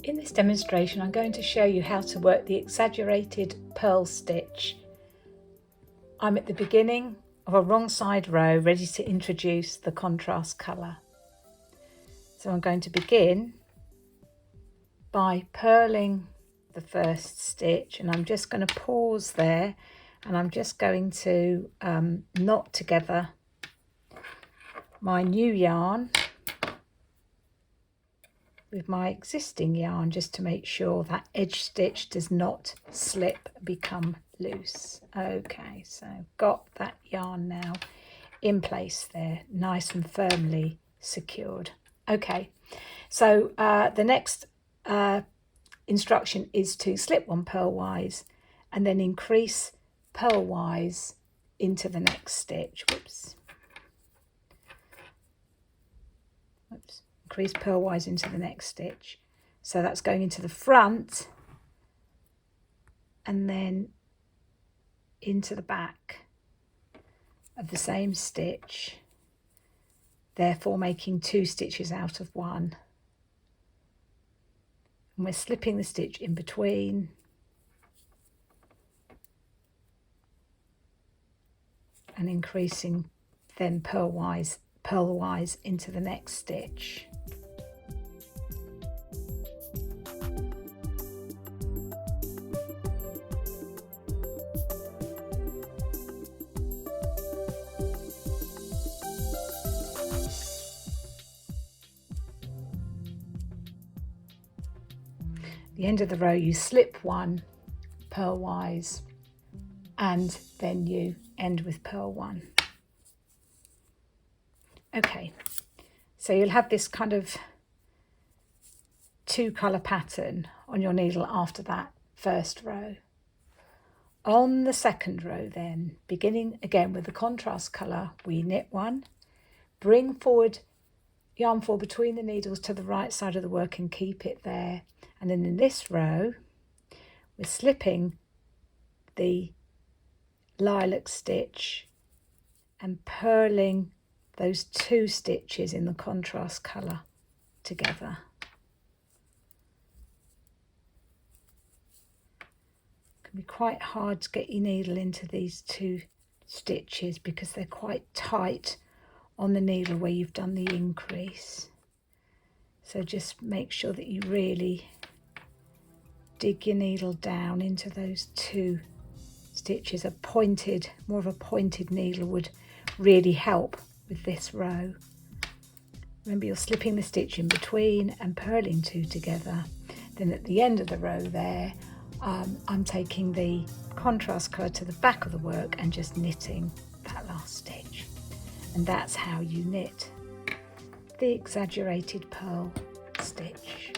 In this demonstration, I'm going to show you how to work the exaggerated purl stitch. I'm at the beginning of a wrong side row, ready to introduce the contrast colour. So I'm going to begin by purling the first stitch, and I'm just going to pause there, and I'm just going to knot together my new yarn with my existing yarn, just to make sure that edge stitch does not slip and become loose. Okay, so got that yarn now in place there, nice and firmly secured. Okay, so the next instruction is to slip one purlwise and then increase purlwise into the next stitch. Whoops. Increase purlwise into the next stitch. So that's going into the front and then into the back of the same stitch, therefore making 2 stitches out of 1. And we're slipping the stitch in between and increasing then purlwise into the next stitch. The end of the row, you slip one purlwise and then you end with purl 1. Okay, so you'll have this kind of 2-colour pattern on your needle after that first row. On the second row then, beginning again with the contrast colour, we knit 1, bring forward yarn forward between the needles to the right side of the work and keep it there. And then in this row, we're slipping the lilac stitch and purling those 2 stitches in the contrast colour together. It can be quite hard to get your needle into these 2 stitches because they're quite tight on the needle where you've done the increase. So just make sure that you really dig your needle down into those 2 stitches. More of a pointed needle would really help with this row. Remember, you're slipping the stitch in between and purling 2 together. Then at the end of the row there, I'm taking the contrast colour to the back of the work and just knitting that last stitch. And that's how you knit the exaggerated purl stitch.